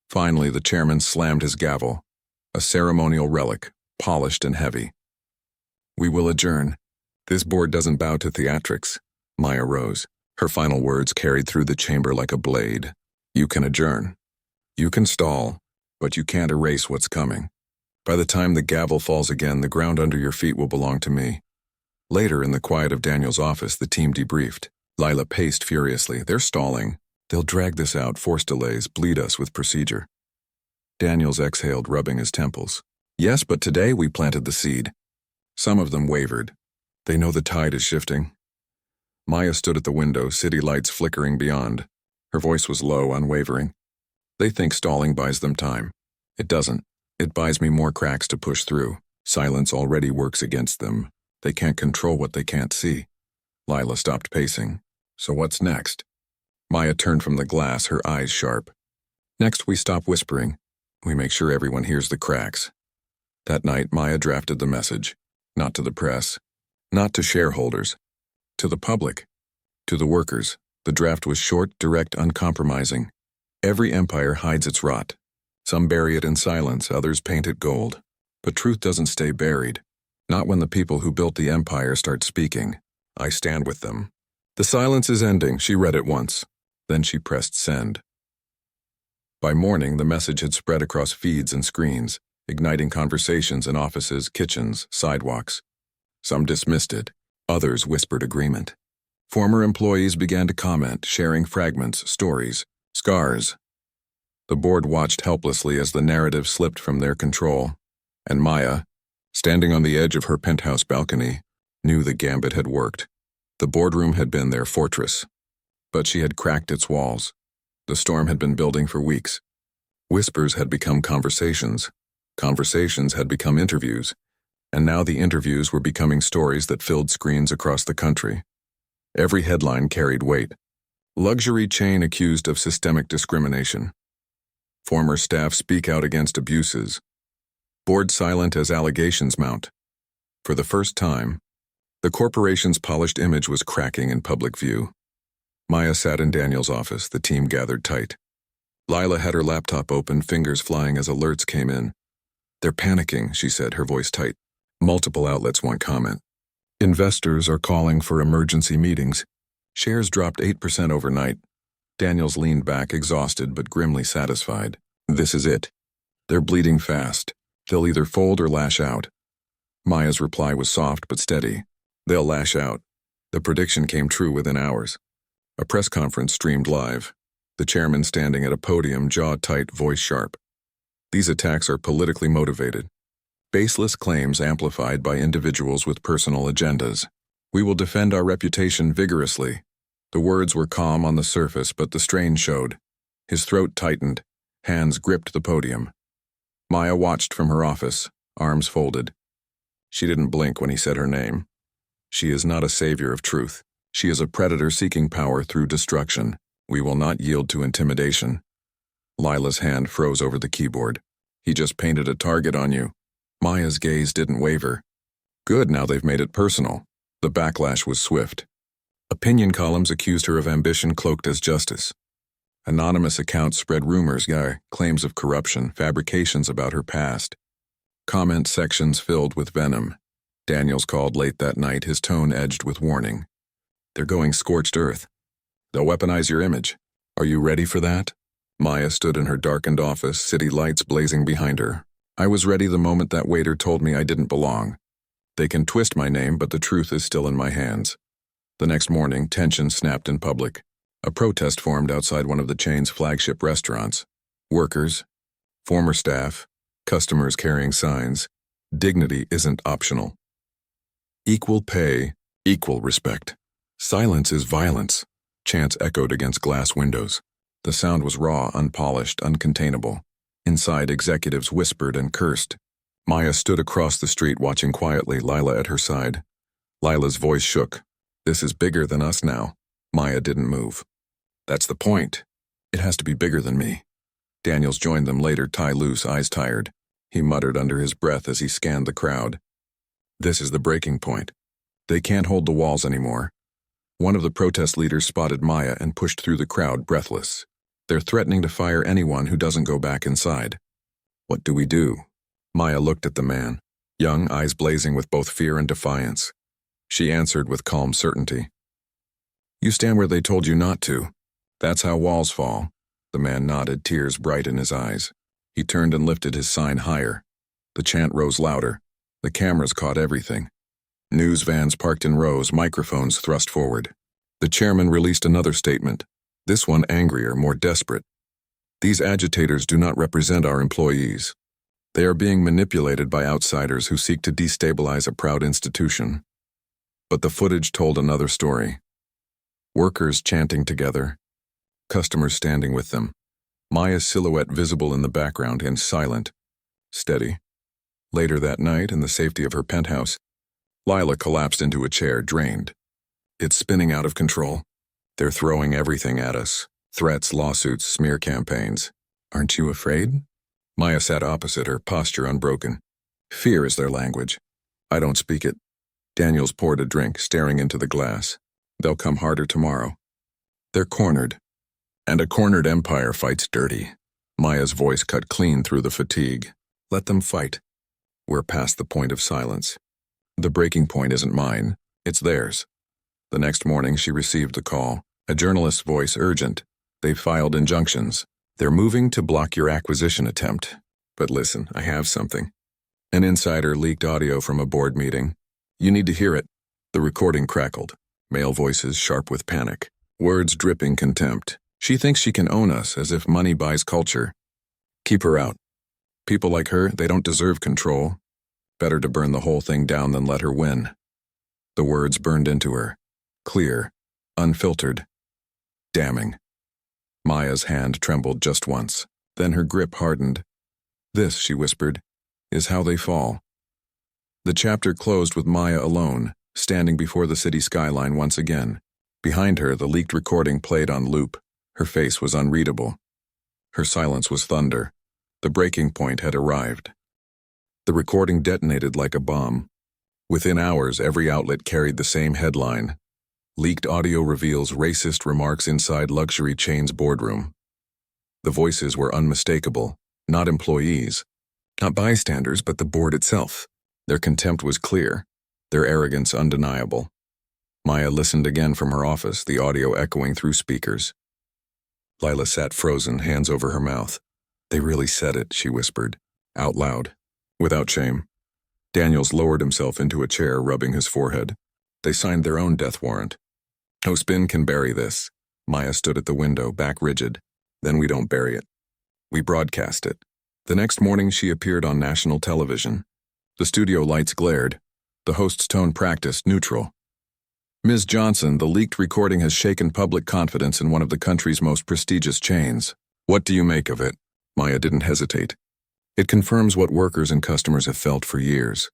Finally, the chairman slammed his gavel, a ceremonial relic, polished and heavy. We will adjourn. This board doesn't bow to theatrics. Maya rose. Her final words carried through the chamber like a blade. You can adjourn. You can stall, but you can't erase what's coming. By the time the gavel falls again, the ground under your feet will belong to me. Later, in the quiet of Daniel's office, the team debriefed. Lila paced furiously. They're stalling. They'll drag this out, force delays, bleed us with procedure. Daniels exhaled, rubbing his temples. Yes, but today we planted the seed. Some of them wavered. They know the tide is shifting. Maya stood at the window, city lights flickering beyond. Her voice was low, unwavering. They think stalling buys them time. It doesn't. It buys me more cracks to push through. Silence already works against them. They can't control what they can't see. Lila stopped pacing. So what's next? Maya turned from the glass, her eyes sharp. Next, we stop whispering. We make sure everyone hears the cracks. That night, Maya drafted the message. Not to the press. Not to shareholders. To the public. To the workers. The draft was short, direct, uncompromising. Every empire hides its rot. Some bury it in silence, others paint it gold. But truth doesn't stay buried. Not when the people who built the empire start speaking. I stand with them. The silence is ending, she read it once. Then she pressed send. By morning, the message had spread across feeds and screens, igniting conversations in offices, kitchens, sidewalks. Some dismissed it. Others whispered agreement. Former employees began to comment, sharing fragments, stories, scars. The board watched helplessly as the narrative slipped from their control. And Maya, standing on the edge of her penthouse balcony, knew the gambit had worked. The boardroom had been their fortress. But she had cracked its walls. The storm had been building for weeks. Whispers had become conversations. Conversations had become interviews. And now the interviews were becoming stories that filled screens across the country. Every headline carried weight. Luxury chain accused of systemic discrimination. Former staff speak out against abuses. Board silent as allegations mount. For the first time, the corporation's polished image was cracking in public view. Maya sat in Daniel's office, the team gathered tight. Lila had her laptop open, fingers flying as alerts came in. They're panicking, she said, her voice tight. Multiple outlets want comment. Investors are calling for emergency meetings. Shares dropped 8% overnight. Daniels leaned back, exhausted but grimly satisfied. This is it. They're bleeding fast. They'll either fold or lash out. Maya's reply was soft but steady. They'll lash out. The prediction came true within hours. A press conference streamed live. The chairman standing at a podium, jaw tight, voice sharp. These attacks are politically motivated. Baseless claims amplified by individuals with personal agendas. We will defend our reputation vigorously. The words were calm on the surface, but the strain showed. His throat tightened. Hands gripped the podium. Maya watched from her office, arms folded. She didn't blink when he said her name. She is not a savior of truth. She is a predator seeking power through destruction. We will not yield to intimidation. Lila's hand froze over the keyboard. He just painted a target on you. Maya's gaze didn't waver. Good, now they've made it personal. The backlash was swift. Opinion columns accused her of ambition cloaked as justice. Anonymous accounts spread rumors, claims of corruption, fabrications about her past. Comment sections filled with venom. Daniels called late that night, his tone edged with warning. They're going scorched earth. They'll weaponize your image. Are you ready for that? Maya stood in her darkened office, city lights blazing behind her. I was ready the moment that waiter told me I didn't belong. They can twist my name, but the truth is still in my hands. The next morning, tension snapped in public. A protest formed outside one of the chain's flagship restaurants. Workers, former staff, customers carrying signs. Dignity isn't optional. Equal pay, equal respect. Silence is violence. Chants echoed against glass windows. The sound was raw, unpolished, uncontainable. Inside, executives whispered and cursed. Maya stood across the street watching quietly, Lila at her side. Lila's voice shook. This is bigger than us now. Maya didn't move. That's the point. It has to be bigger than me. Daniels joined them later, tie loose, eyes tired. He muttered under his breath as he scanned the crowd. This is the breaking point. They can't hold the walls anymore. One of the protest leaders spotted Maya and pushed through the crowd, breathless. They're threatening to fire anyone who doesn't go back inside. What do we do? Maya looked at the man, young, eyes blazing with both fear and defiance. She answered with calm certainty. You stand where they told you not to. That's how walls fall. The man nodded, tears bright in his eyes. He turned and lifted his sign higher. The chant rose louder. The cameras caught everything. News vans parked in rows, microphones thrust forward. The chairman released another statement, this one angrier, more desperate. These agitators do not represent our employees. They are being manipulated by outsiders who seek to destabilize a proud institution. But the footage told another story. Workers chanting together, customers standing with them, Maya's silhouette visible in the background and silent, steady. Later that night, in the safety of her penthouse, Lila collapsed into a chair, drained. It's spinning out of control. They're throwing everything at us. Threats, lawsuits, smear campaigns. Aren't you afraid? Maya sat opposite her, posture unbroken. Fear is their language. I don't speak it. Daniels poured a drink, staring into the glass. They'll come harder tomorrow. They're cornered. And a cornered empire fights dirty. Maya's voice cut clean through the fatigue. Let them fight. We're past the point of silence. The breaking point isn't mine, it's theirs. The next morning she received the call, a journalist's voice urgent. They've filed injunctions. They're moving to block your acquisition attempt. But listen, I have something. An insider leaked audio from a board meeting. You need to hear it. The recording crackled, male voices sharp with panic, words dripping contempt. She thinks she can own us as if money buys culture. Keep her out. People like her, they don't deserve control. Better to burn the whole thing down than let her win. The words burned into her. Clear, unfiltered, damning. Maya's hand trembled just once. Then her grip hardened. This, she whispered, is how they fall. The chapter closed with Maya alone, standing before the city skyline once again. Behind her, the leaked recording played on loop. Her face was unreadable. Her silence was thunder. The breaking point had arrived. The recording detonated like a bomb. Within hours, every outlet carried the same headline. Leaked audio reveals racist remarks inside luxury chain's boardroom. The voices were unmistakable, not employees, not bystanders, but the board itself. Their contempt was clear, their arrogance undeniable. Maya listened again from her office, the audio echoing through speakers. Lila sat frozen, hands over her mouth. They really said it, she whispered, out loud. Without shame. Daniels lowered himself into a chair, rubbing his forehead. They signed their own death warrant. No spin can bury this. Maya stood at the window, back rigid. Then we don't bury it. We broadcast it. The next morning she appeared on national television. The studio lights glared. The host's tone practiced, neutral. Ms. Johnson, the leaked recording has shaken public confidence in one of the country's most prestigious chains. What do you make of it? Maya didn't hesitate. It confirms what workers and customers have felt for years.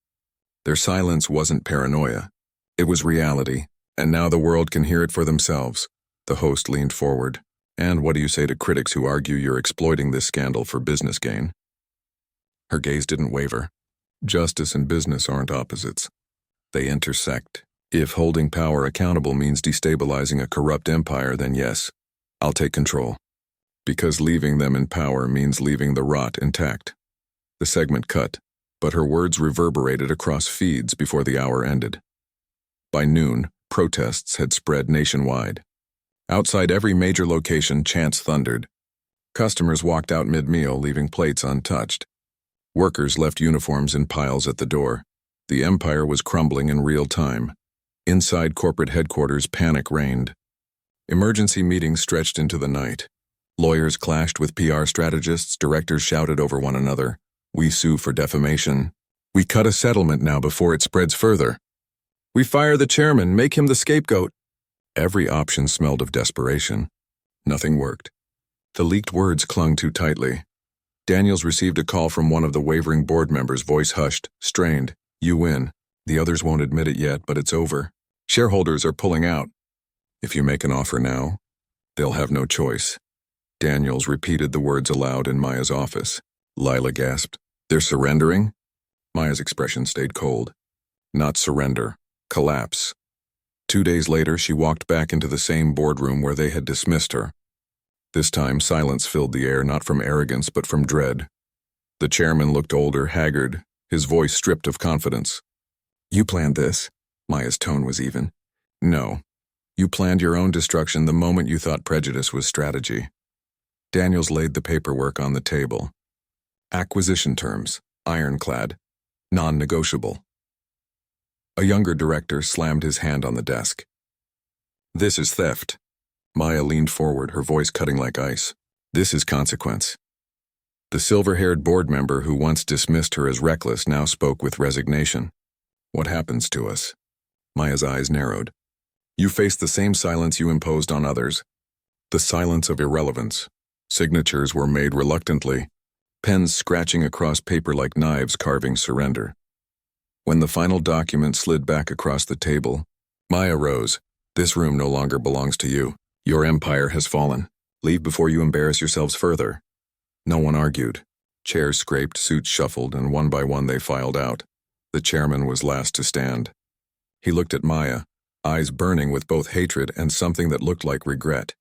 Their silence wasn't paranoia. It was reality, and now the world can hear it for themselves. The host leaned forward. And what do you say to critics who argue you're exploiting this scandal for business gain? Her gaze didn't waver. Justice and business aren't opposites. They intersect. If holding power accountable means destabilizing a corrupt empire, then yes, I'll take control. Because leaving them in power means leaving the rot intact. The segment cut, but her words reverberated across feeds before the hour ended. By noon, protests had spread nationwide. Outside every major location, chants thundered. Customers walked out mid-meal, leaving plates untouched. Workers left uniforms in piles at the door. The empire was crumbling in real time. Inside corporate headquarters, panic reigned. Emergency meetings stretched into the night. Lawyers clashed with PR strategists, directors shouted over one another. We sue for defamation. We cut a settlement now before it spreads further. We fire the chairman, make him the scapegoat. Every option smelled of desperation. Nothing worked. The leaked words clung too tightly. Daniels received a call from one of the wavering board members, voice hushed, strained. You win. The others won't admit it yet, but it's over. Shareholders are pulling out. If you make an offer now, they'll have no choice. Daniels repeated the words aloud in Maya's office. Lila gasped. They're surrendering? Maya's expression stayed cold. Not surrender. Collapse. 2 days later, she walked back into the same boardroom where they had dismissed her. This time, silence filled the air, not from arrogance, but from dread. The chairman looked older, haggard, his voice stripped of confidence. You planned this? Maya's tone was even. No. You planned your own destruction the moment you thought prejudice was strategy. Daniels laid the paperwork on the table. Acquisition terms, ironclad, non-negotiable. A younger director slammed his hand on the desk. This is theft. Maya leaned forward, her voice cutting like ice. This is consequence. The silver-haired board member who once dismissed her as reckless now spoke with resignation. What happens to us? Maya's eyes narrowed. You face the same silence you imposed on others. The silence of irrelevance. Signatures were made reluctantly, pens scratching across paper like knives carving surrender. When the final document slid back across the table, Maya rose. This room no longer belongs to you. Your empire has fallen. Leave before you embarrass yourselves further. No one argued. Chairs scraped, suits shuffled, and one by one they filed out. The chairman was last to stand. He looked at Maya, eyes burning with both hatred and something that looked like regret.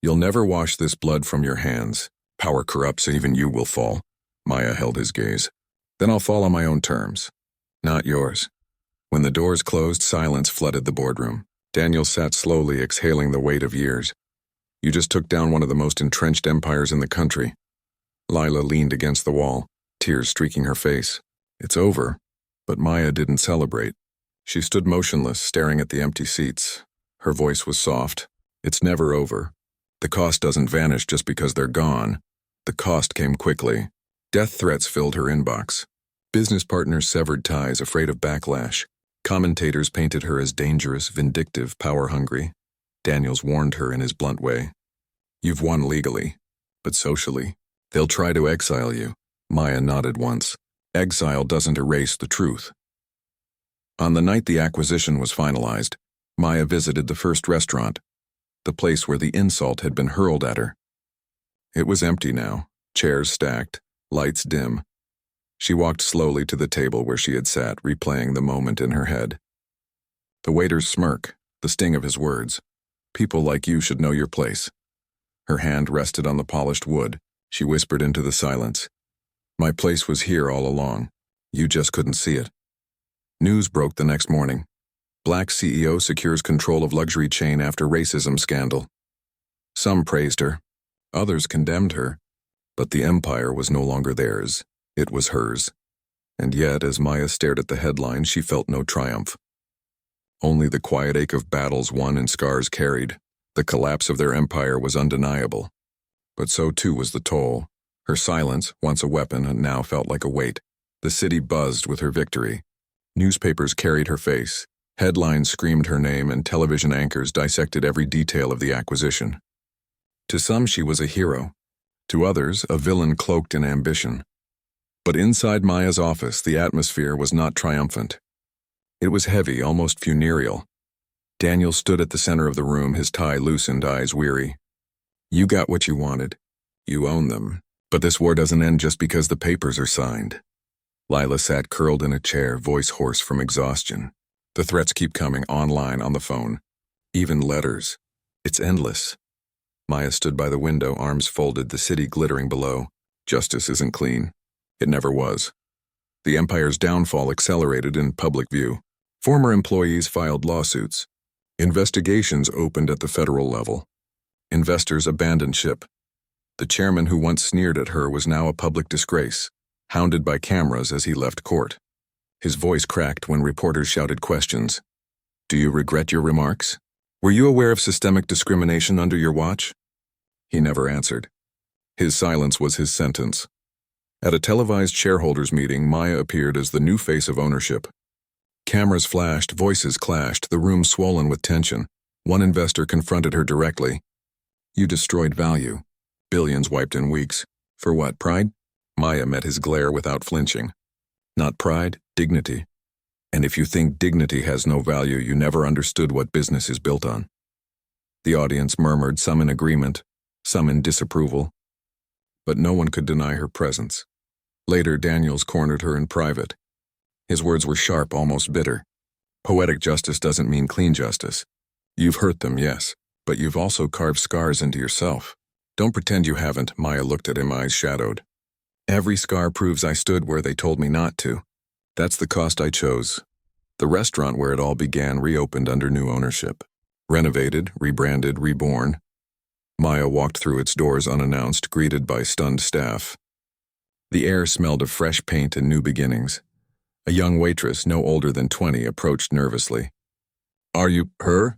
You'll never wash this blood from your hands. Power corrupts, even you will fall. Maya held his gaze. Then I'll fall on my own terms. Not yours. When the doors closed, silence flooded the boardroom. Daniel sat slowly, exhaling the weight of years. You just took down one of the most entrenched empires in the country. Lila leaned against the wall, tears streaking her face. It's over. But Maya didn't celebrate. She stood motionless, staring at the empty seats. Her voice was soft. It's never over. The cost doesn't vanish just because they're gone. The cost came quickly. Death threats filled her inbox. Business partners severed ties, afraid of backlash. Commentators painted her as dangerous, vindictive, power-hungry. Daniels warned her in his blunt way. You've won legally, but socially, they'll try to exile you. Maya nodded once. Exile doesn't erase the truth. On the night the acquisition was finalized, Maya visited the first restaurant, the place where the insult had been hurled at her. It was empty now, chairs stacked, lights dim. She walked slowly to the table where she had sat, replaying the moment in her head. The waiter's smirk, the sting of his words. People like you should know your place. Her hand rested on the polished wood. She whispered into the silence. My place was here all along. You just couldn't see it. News broke the next morning. Black CEO secures control of luxury chain after racism scandal. Some praised her. Others condemned her. But the empire was no longer theirs. It was hers. And yet, as Maya stared at the headline, she felt no triumph. Only the quiet ache of battles won and scars carried. The collapse of their empire was undeniable. But so too was the toll. Her silence, once a weapon, now felt like a weight. The city buzzed with her victory. Newspapers carried her face. Headlines screamed her name, and television anchors dissected every detail of the acquisition. To some, she was a hero. To others, a villain cloaked in ambition. But inside Maya's office, the atmosphere was not triumphant. It was heavy, almost funereal. Daniel stood at the center of the room, his tie loosened, eyes weary. You got what you wanted. You own them. But this war doesn't end just because the papers are signed. Lila sat curled in a chair, voice hoarse from exhaustion. The threats keep coming, online, on the phone. Even letters. It's endless. Maya stood by the window, arms folded, the city glittering below. Justice isn't clean. It never was. The empire's downfall accelerated in public view. Former employees filed lawsuits. Investigations opened at the federal level. Investors abandoned ship. The chairman who once sneered at her was now a public disgrace, hounded by cameras as he left court. His voice cracked when reporters shouted questions. Do you regret your remarks? Were you aware of systemic discrimination under your watch? He never answered. His silence was his sentence. At a televised shareholders meeting, Maya appeared as the new face of ownership. Cameras flashed, voices clashed, the room swollen with tension. One investor confronted her directly. You destroyed value. Billions wiped in weeks. For what, pride? Maya met his glare without flinching. Not pride, dignity. And if you think dignity has no value, you never understood what business is built on. The audience murmured, some in agreement, some in disapproval. But no one could deny her presence. Later, Daniels cornered her in private. His words were sharp, almost bitter. Poetic justice doesn't mean clean justice. You've hurt them, yes, but you've also carved scars into yourself. Don't pretend you haven't, Maya looked at him, eyes shadowed. Every scar proves I stood where they told me not to. That's the cost I chose. The restaurant where it all began reopened under new ownership. Renovated, rebranded, reborn. Maya walked through its doors unannounced, greeted by stunned staff. The air smelled of fresh paint and new beginnings. A young waitress, no older than 20, approached nervously. Are you her?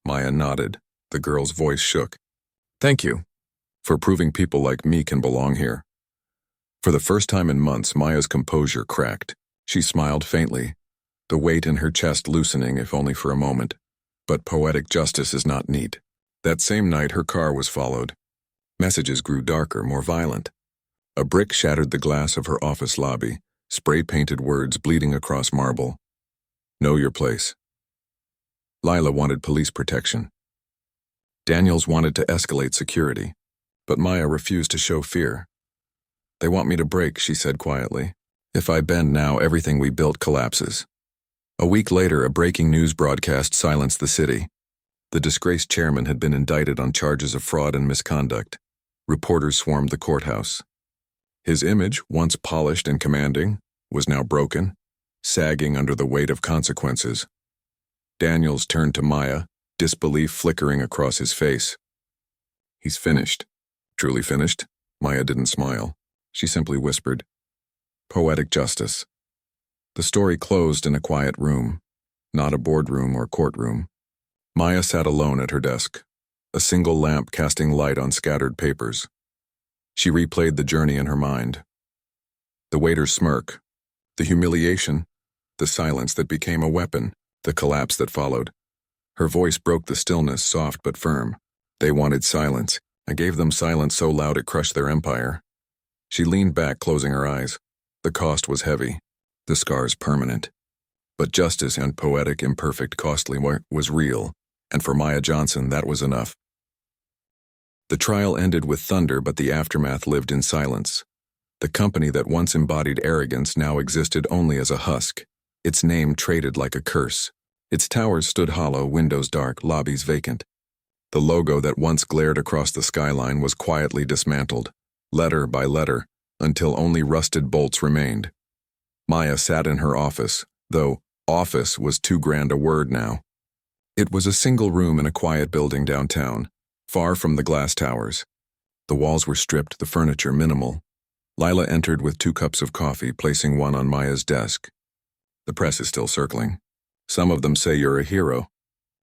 Maya nodded. The girl's voice shook. Thank you. For proving people like me can belong here. For the first time in months, Maya's composure cracked. She smiled faintly, the weight in her chest loosening if only for a moment. But poetic justice is not neat. That same night, her car was followed. Messages grew darker, more violent. A brick shattered the glass of her office lobby, spray-painted words bleeding across marble. Know your place. Lila wanted police protection. Daniels wanted to escalate security, but Maya refused to show fear. They want me to break, she said quietly. If I bend now, everything we built collapses. A week later, a breaking news broadcast silenced the city. The disgraced chairman had been indicted on charges of fraud and misconduct. Reporters swarmed the courthouse. His image, once polished and commanding, was now broken, sagging under the weight of consequences. Daniels turned to Maya, disbelief flickering across his face. He's finished. Truly finished? Maya didn't smile. She simply whispered, Poetic justice. The story closed in a quiet room, not a boardroom or courtroom. Maya sat alone at her desk, a single lamp casting light on scattered papers. She replayed the journey in her mind. The waiter's smirk, the humiliation, the silence that became a weapon, the collapse that followed. Her voice broke the stillness, soft but firm. They wanted silence. I gave them silence so loud it crushed their empire. She leaned back, closing her eyes. The cost was heavy, the scars permanent. But justice, and poetic, imperfect, costly, was real, and for Maya Johnson that was enough. The trial ended with thunder, but the aftermath lived in silence. The company that once embodied arrogance now existed only as a husk, its name traded like a curse. Its towers stood hollow, windows dark, lobbies vacant. The logo that once glared across the skyline was quietly dismantled, letter by letter, until only rusted bolts remained. Maya sat in her office, though office was too grand a word now. It was a single room in a quiet building downtown, far from the glass towers. The walls were stripped, the furniture minimal. Lila entered with 2 cups of coffee, placing one on Maya's desk. The press is still circling. Some of them say you're a hero.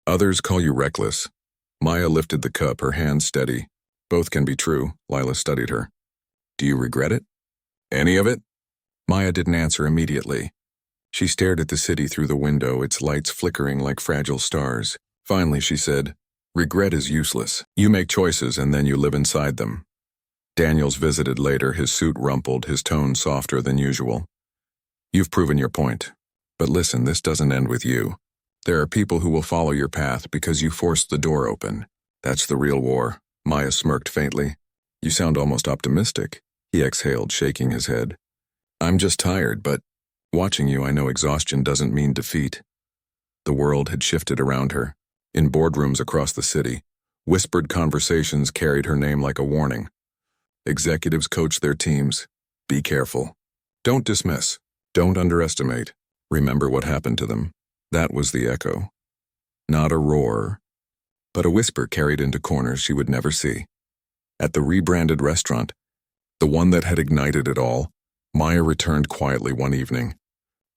Others call you reckless. Maya lifted the cup, her hand steady. Both can be true. Lila studied her. Do you regret it? Any of it? Maya didn't answer immediately. She stared at the city through the window, its lights flickering like fragile stars. Finally, she said, regret is useless. You make choices and then you live inside them. Daniels visited later, his suit rumpled, his tone softer than usual. You've proven your point. But listen, this doesn't end with you. There are people who will follow your path because you forced the door open. That's the real war. Maya smirked faintly. You sound almost optimistic. He exhaled, shaking his head. I'm just tired, but watching you, I know exhaustion doesn't mean defeat. The world had shifted around her. In boardrooms across the city, whispered conversations carried her name like a warning. Executives coached their teams. Be careful. Don't dismiss. Don't underestimate. Remember what happened to them. That was the echo. Not a roar, but a whisper carried into corners she would never see. At the rebranded restaurant, the one that had ignited it all, Maya returned quietly one evening.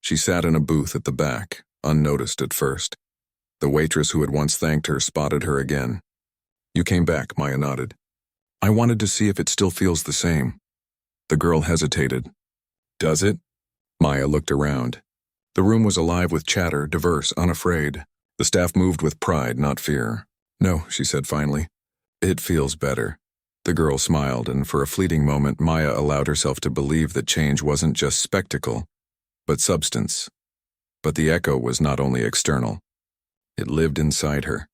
She sat in a booth at the back, unnoticed at first. The waitress who had once thanked her spotted her again. You came back, Maya nodded. I wanted to see if it still feels the same. The girl hesitated. Does it? Maya looked around. The room was alive with chatter, diverse, unafraid. The staff moved with pride, not fear. No, she said finally. It feels better. The girl smiled, and for a fleeting moment, Maya allowed herself to believe that change wasn't just spectacle, but substance. But the echo was not only external. It lived inside her.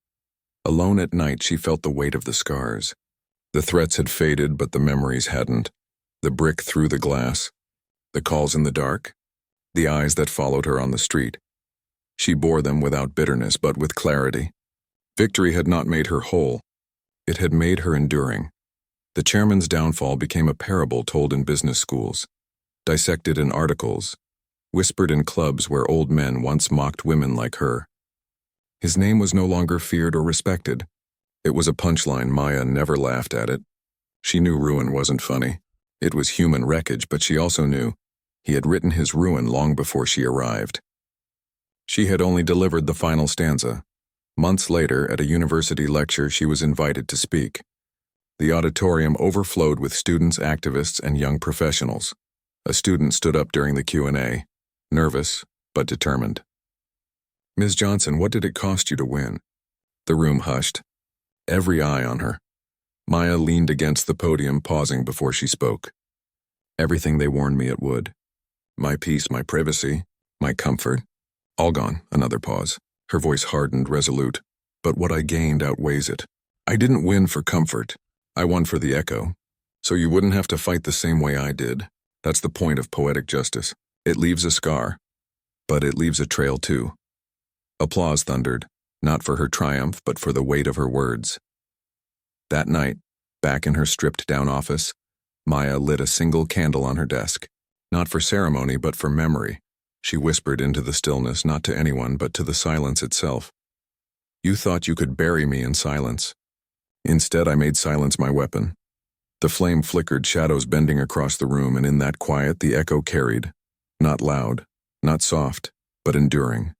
Alone at night, she felt the weight of the scars. The threats had faded, but the memories hadn't. The brick through the glass. The calls in the dark. The eyes that followed her on the street. She bore them without bitterness, but with clarity. Victory had not made her whole. It had made her enduring. The chairman's downfall became a parable told in business schools, dissected in articles, whispered in clubs where old men once mocked women like her. His name was no longer feared or respected. It was a punchline. Maya never laughed at it. She knew ruin wasn't funny. It was human wreckage, but she also knew he had written his ruin long before she arrived. She had only delivered the final stanza. Months later, at a university lecture, she was invited to speak. The auditorium overflowed with students, activists, and young professionals. A student stood up during the Q&A, nervous but determined. Ms. Johnson, what did it cost you to win? The room hushed. Every eye on her. Maya leaned against the podium, pausing before she spoke. Everything they warned me it would. My peace, my privacy, my comfort. All gone. Another pause. Her voice hardened, resolute. But what I gained outweighs it. I didn't win for comfort. I won for the echo. So you wouldn't have to fight the same way I did. That's the point of poetic justice. It leaves a scar. But it leaves a trail too. Applause thundered, not for her triumph, but for the weight of her words. That night, back in her stripped-down office, Maya lit a single candle on her desk. Not for ceremony, but for memory. She whispered into the stillness, not to anyone, but to the silence itself. You thought you could bury me in silence. Instead, I made silence my weapon. The flame flickered, shadows bending across the room, and in that quiet, the echo carried. Not loud, not soft, but enduring.